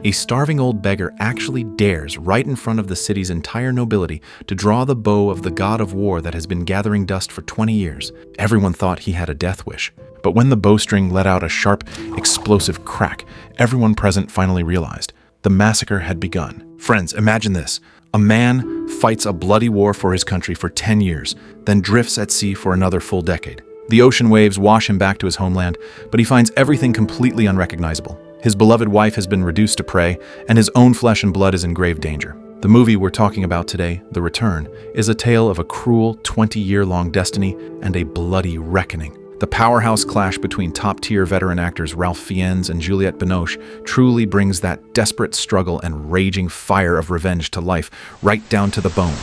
A starving old beggar actually dares, right in front of the city's entire nobility, to draw the bow of the god of war that has been gathering dust for 20 years. Everyone thought he had a death wish. But when the bowstring let out a sharp, explosive crack, everyone present finally realized the massacre had begun. Friends, imagine this. A man fights a bloody war for his country for 10 years, then drifts at sea for another full decade. The ocean waves wash him back to his homeland, but he finds everything completely unrecognizable. His beloved wife has been reduced to prey, and his own flesh and blood is in grave danger. The movie we're talking about today, The Return, is a tale of a cruel 20-year-long destiny and a bloody reckoning. The powerhouse clash between top-tier veteran actors Ralph Fiennes and Juliette Binoche truly brings that desperate struggle and raging fire of revenge to life, right down to the bone.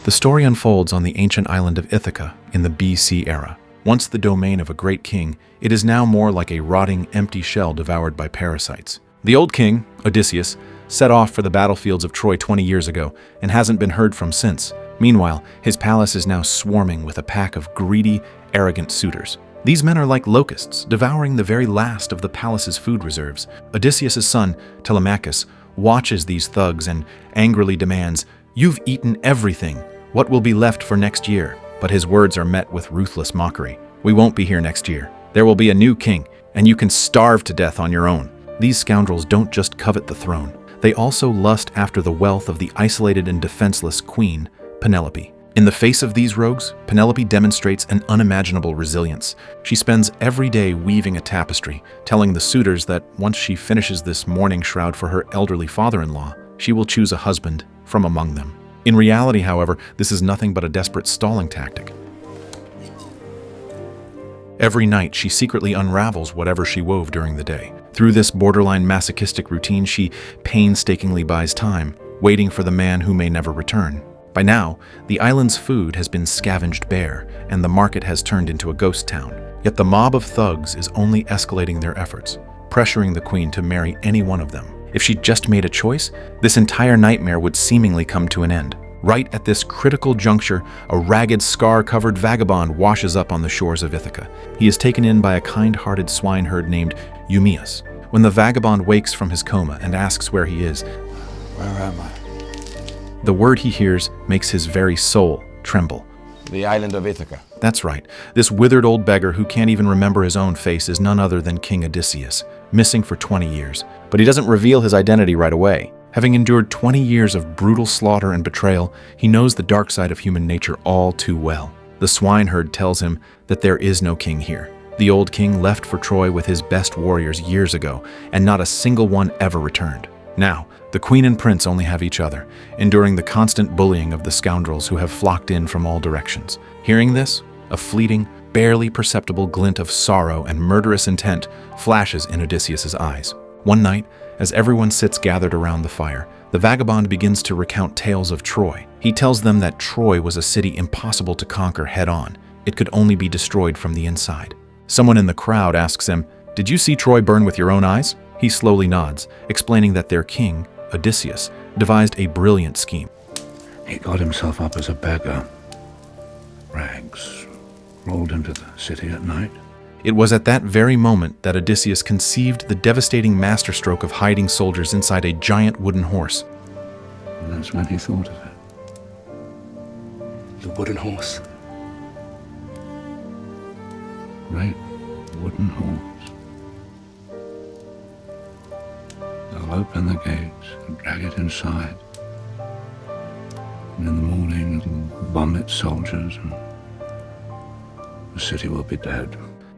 The story unfolds on the ancient island of Ithaca in the BC era. Once the domain of a great king, it is now more like a rotting, empty shell devoured by parasites. The old king, Odysseus, set off for the battlefields of Troy 20 years ago and hasn't been heard from since. Meanwhile, his palace is now swarming with a pack of greedy, arrogant suitors. These men are like locusts, devouring the very last of the palace's food reserves. Odysseus' son, Telemachus, watches these thugs and angrily demands, "You've eaten everything. What will be left for next year?" But his words are met with ruthless mockery. "We won't be here next year. There will be a new king, and you can starve to death on your own." These scoundrels don't just covet the throne. They also lust after the wealth of the isolated and defenseless queen, Penelope. In the face of these rogues, Penelope demonstrates an unimaginable resilience. She spends every day weaving a tapestry, telling the suitors that once she finishes this mourning shroud for her elderly father-in-law, she will choose a husband from among them. In reality, however, this is nothing but a desperate stalling tactic. Every night, she secretly unravels whatever she wove during the day. Through this borderline masochistic routine, she painstakingly buys time, waiting for the man who may never return. By now, the island's food has been scavenged bare, and the market has turned into a ghost town. Yet the mob of thugs is only escalating their efforts, pressuring the queen to marry any one of them. If she just made a choice, this entire nightmare would seemingly come to an end. Right at this critical juncture, a ragged, scar-covered vagabond washes up on the shores of Ithaca. He is taken in by a kind-hearted swineherd named Eumaeus. When the vagabond wakes from his coma and asks where he is, "Where am I?" the word he hears makes his very soul tremble. "The island of Ithaca." That's right. This withered old beggar who can't even remember his own face is none other than King Odysseus, missing for 20 years. But he doesn't reveal his identity right away. Having endured 20 years of brutal slaughter and betrayal, he knows the dark side of human nature all too well. The swineherd tells him that there is no king here. The old king left for Troy with his best warriors years ago, and not a single one ever returned. Now, the queen and prince only have each other, enduring the constant bullying of the scoundrels who have flocked in from all directions. Hearing this, a fleeting, barely perceptible glint of sorrow and murderous intent flashes in Odysseus' eyes. One night, as everyone sits gathered around the fire, the vagabond begins to recount tales of Troy. He tells them that Troy was a city impossible to conquer head-on. It could only be destroyed from the inside. Someone in the crowd asks him, "Did you see Troy burn with your own eyes?" He slowly nods, explaining that their king, Odysseus, devised a brilliant scheme. He got himself up as a beggar. Rags. Rolled into the city at night. It was at that very moment that Odysseus conceived the devastating masterstroke of hiding soldiers inside a giant wooden horse. And that's when he thought of it. The wooden horse. Great wooden horse. They'll open the gates and drag it inside. And in the morning it'll bomb its soldiers and the city will be dead.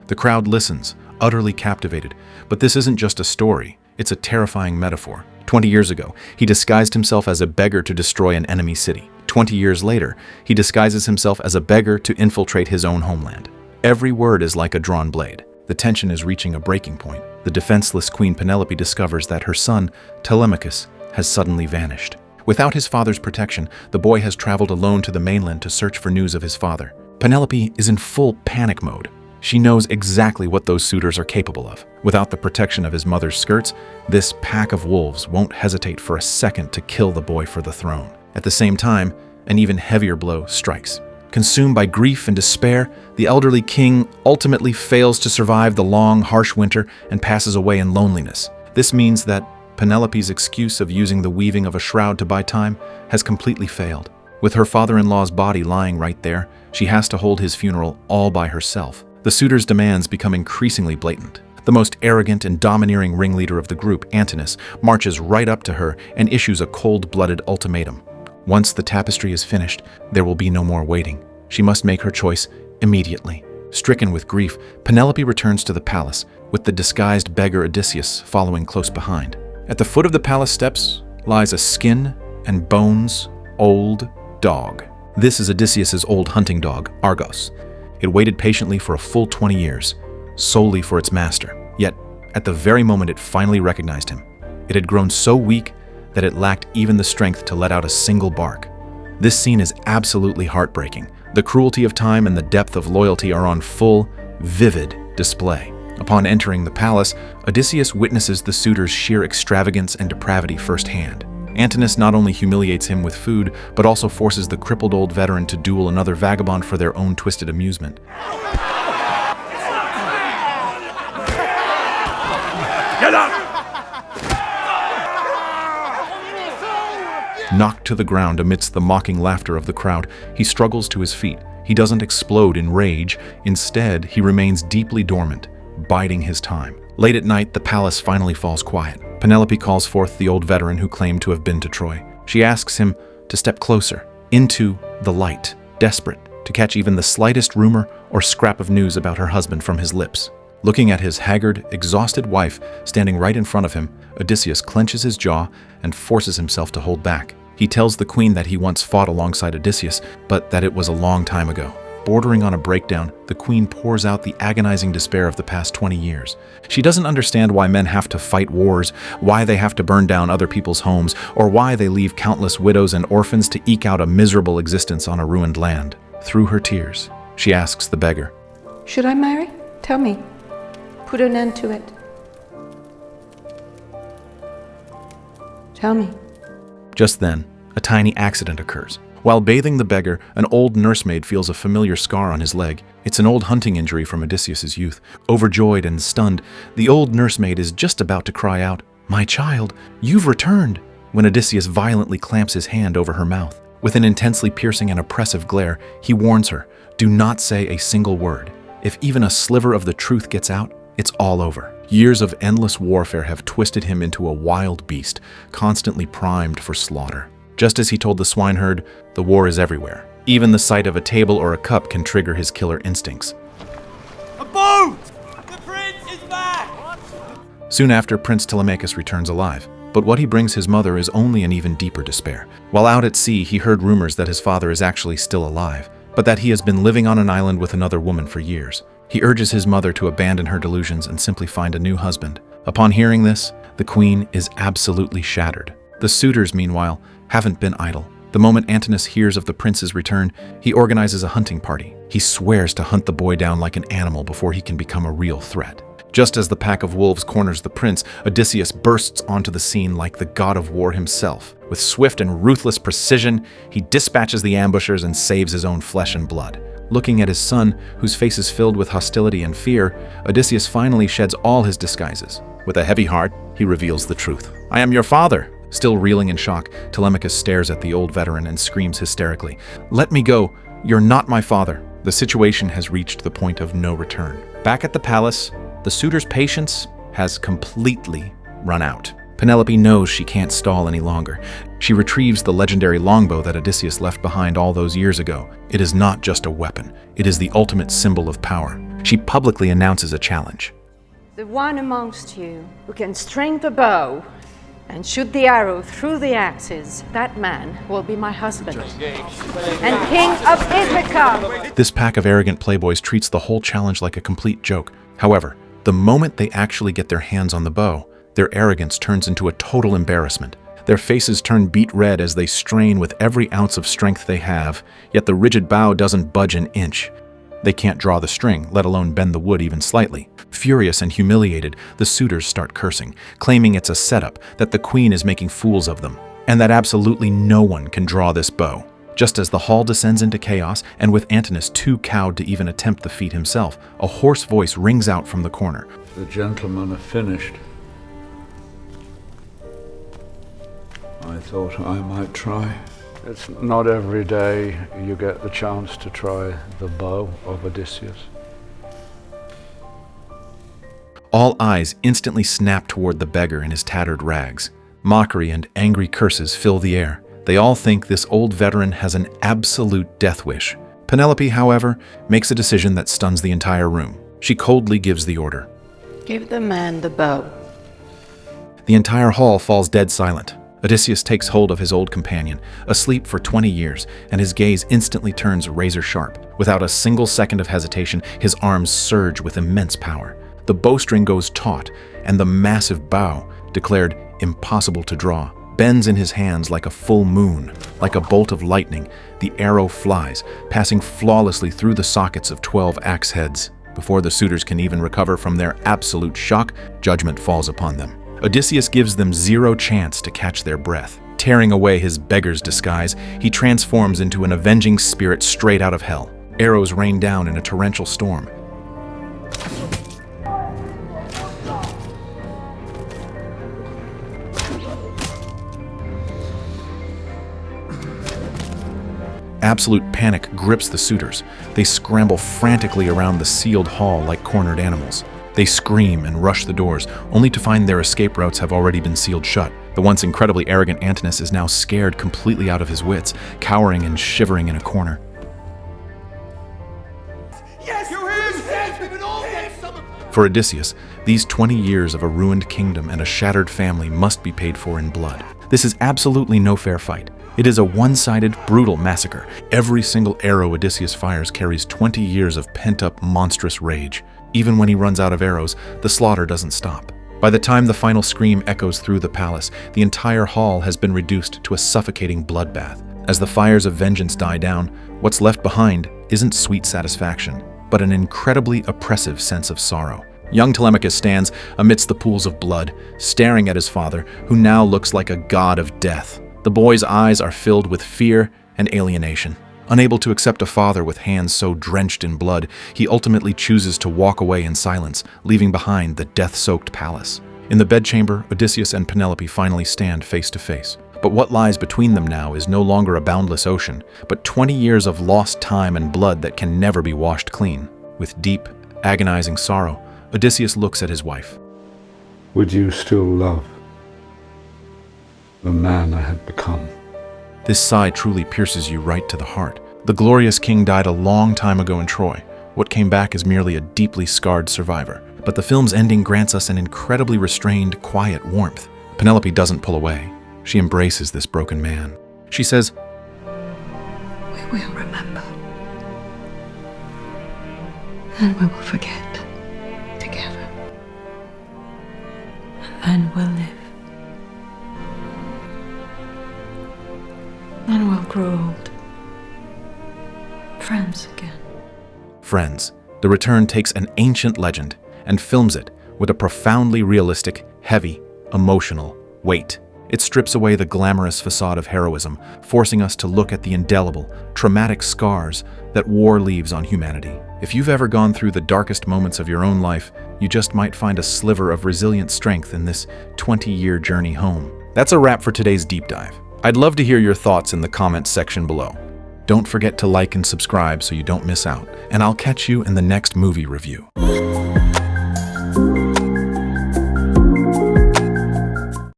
The crowd listens, utterly captivated. But this isn't just a story, it's a terrifying metaphor. 20 years ago, he disguised himself as a beggar to destroy an enemy city. 20 years later, he disguises himself as a beggar to infiltrate his own homeland. Every word is like a drawn blade. The tension is reaching a breaking point. The defenseless Queen Penelope discovers that her son, Telemachus, has suddenly vanished. Without his father's protection, the boy has traveled alone to the mainland to search for news of his father. Penelope is in full panic mode. She knows exactly what those suitors are capable of. Without the protection of his mother's skirts, this pack of wolves won't hesitate for a second to kill the boy for the throne. At the same time, an even heavier blow strikes. Consumed by grief and despair, the elderly king ultimately fails to survive the long, harsh winter and passes away in loneliness. This means that Penelope's excuse of using the weaving of a shroud to buy time has completely failed. With her father-in-law's body lying right there, she has to hold his funeral all by herself. The suitors' demands become increasingly blatant. The most arrogant and domineering ringleader of the group, Antinous, marches right up to her and issues a cold-blooded ultimatum. Once the tapestry is finished, there will be no more waiting. She must make her choice immediately. Stricken with grief, Penelope returns to the palace, with the disguised beggar Odysseus following close behind. At the foot of the palace steps lies a skin and bones old dog. This is Odysseus's old hunting dog, Argos. It waited patiently for a full 20 years, solely for its master. Yet, at the very moment it finally recognized him, it had grown so weak that it lacked even the strength to let out a single bark. This scene is absolutely heartbreaking. The cruelty of time and the depth of loyalty are on full, vivid display. Upon entering the palace, Odysseus witnesses the suitor's sheer extravagance and depravity firsthand. Antinous not only humiliates him with food, but also forces the crippled old veteran to duel another vagabond for their own twisted amusement. Get up! Knocked to the ground amidst the mocking laughter of the crowd, he struggles to his feet. He doesn't explode in rage. Instead, he remains deeply dormant, biding his time. Late at night, the palace finally falls quiet. Penelope calls forth the old veteran who claimed to have been to Troy. She asks him to step closer, into the light, desperate to catch even the slightest rumor or scrap of news about her husband from his lips. Looking at his haggard, exhausted wife standing right in front of him, Odysseus clenches his jaw and forces himself to hold back. He tells the queen that he once fought alongside Odysseus, but that it was a long time ago. Bordering on a breakdown, the queen pours out the agonizing despair of the past 20 years. She doesn't understand why men have to fight wars, why they have to burn down other people's homes, or why they leave countless widows and orphans to eke out a miserable existence on a ruined land. Through her tears, she asks the beggar, "Should I marry? Tell me. Put an end to it. Tell me." Just then, a tiny accident occurs. While bathing the beggar, an old nursemaid feels a familiar scar on his leg. It's an old hunting injury from Odysseus' youth. Overjoyed and stunned, the old nursemaid is just about to cry out, "My child, you've returned!" when Odysseus violently clamps his hand over her mouth. With an intensely piercing and oppressive glare, he warns her, "Do not say a single word. If even a sliver of the truth gets out, it's all over." Years of endless warfare have twisted him into a wild beast, constantly primed for slaughter. Just as he told the swineherd, the war is everywhere. Even the sight of a table or a cup can trigger his killer instincts. A boat! The prince is back! Soon after, Prince Telemachus returns alive. But what he brings his mother is only an even deeper despair. While out at sea, he heard rumors that his father is actually still alive, but that he has been living on an island with another woman for years. He urges his mother to abandon her delusions and simply find a new husband. Upon hearing this, the queen is absolutely shattered. The suitors, meanwhile, haven't been idle. The moment Antinous hears of the prince's return, he organizes a hunting party. He swears to hunt the boy down like an animal before he can become a real threat. Just as the pack of wolves corners the prince, Odysseus bursts onto the scene like the god of war himself. With swift and ruthless precision, he dispatches the ambushers and saves his own flesh and blood. Looking at his son, whose face is filled with hostility and fear, Odysseus finally sheds all his disguises. With a heavy heart, he reveals the truth. "I am your father." Still reeling in shock, Telemachus stares at the old veteran and screams hysterically, "Let me go! You're not my father!" The situation has reached the point of no return. Back at the palace, the suitor's patience has completely run out. Penelope knows she can't stall any longer. She retrieves the legendary longbow that Odysseus left behind all those years ago. It is not just a weapon. It is the ultimate symbol of power. She publicly announces a challenge. "The one amongst you who can string the bow and shoot the arrow through the axes, that man will be my husband and king of Ithaca." This pack of arrogant playboys treats the whole challenge like a complete joke. However, the moment they actually get their hands on the bow, their arrogance turns into a total embarrassment. Their faces turn beet red as they strain with every ounce of strength they have, yet the rigid bow doesn't budge an inch. They can't draw the string, let alone bend the wood even slightly. Furious and humiliated, the suitors start cursing, claiming it's a setup, that the queen is making fools of them, and that absolutely no one can draw this bow. Just as the hall descends into chaos, and with Antinous too cowed to even attempt the feat himself, a hoarse voice rings out from the corner. The gentlemen are finished. I thought I might try. It's not every day you get the chance to try the bow of Odysseus. All eyes instantly snap toward the beggar in his tattered rags. Mockery and angry curses fill the air. They all think this old veteran has an absolute death wish. Penelope, however, makes a decision that stuns the entire room. She coldly gives the order. Give the man the bow. The entire hall falls dead silent. Odysseus takes hold of his old companion, asleep for 20 years, and his gaze instantly turns razor sharp. Without a single second of hesitation, his arms surge with immense power. The bowstring goes taut, and the massive bow, declared impossible to draw, bends in his hands like a full moon. Like a bolt of lightning, the arrow flies, passing flawlessly through the sockets of 12 axe heads. Before the suitors can even recover from their absolute shock, judgment falls upon them. Odysseus gives them zero chance to catch their breath. Tearing away his beggar's disguise, he transforms into an avenging spirit straight out of hell. Arrows rain down in a torrential storm. Absolute panic grips the suitors. They scramble frantically around the sealed hall like cornered animals. They scream and rush the doors, only to find their escape routes have already been sealed shut. The once incredibly arrogant Antinous is now scared completely out of his wits, cowering and shivering in a corner. Yes! You're his! Yes! We can all get some of... For Odysseus, these 20 years of a ruined kingdom and a shattered family must be paid for in blood. This is absolutely no fair fight. It is a one-sided, brutal massacre. Every single arrow Odysseus fires carries 20 years of pent-up, monstrous rage. Even when he runs out of arrows, the slaughter doesn't stop. By the time the final scream echoes through the palace, the entire hall has been reduced to a suffocating bloodbath. As the fires of vengeance die down, what's left behind isn't sweet satisfaction, but an incredibly oppressive sense of sorrow. Young Telemachus stands amidst the pools of blood, staring at his father, who now looks like a god of death. The boy's eyes are filled with fear and alienation. Unable to accept a father with hands so drenched in blood, he ultimately chooses to walk away in silence, leaving behind the death-soaked palace. In the bedchamber, Odysseus and Penelope finally stand face to face. But what lies between them now is no longer a boundless ocean, but 20 years of lost time and blood that can never be washed clean. With deep, agonizing sorrow, Odysseus looks at his wife. Would you still love the man I had become? This sigh truly pierces you right to the heart. The glorious king died a long time ago in Troy. What came back is merely a deeply scarred survivor. But the film's ending grants us an incredibly restrained, quiet warmth. Penelope doesn't pull away. She embraces this broken man. She says, "We will remember. And we will forget together. And then we'll live. And we'll grow old. Friends again." Friends. The Return takes an ancient legend and films it with a profoundly realistic, heavy, emotional weight. It strips away the glamorous facade of heroism, forcing us to look at the indelible, traumatic scars that war leaves on humanity. If you've ever gone through the darkest moments of your own life, you just might find a sliver of resilient strength in this 20-year journey home. That's a wrap for today's deep dive. I'd love to hear your thoughts in the comments section below. Don't forget to like and subscribe so you don't miss out, and I'll catch you in the next movie review.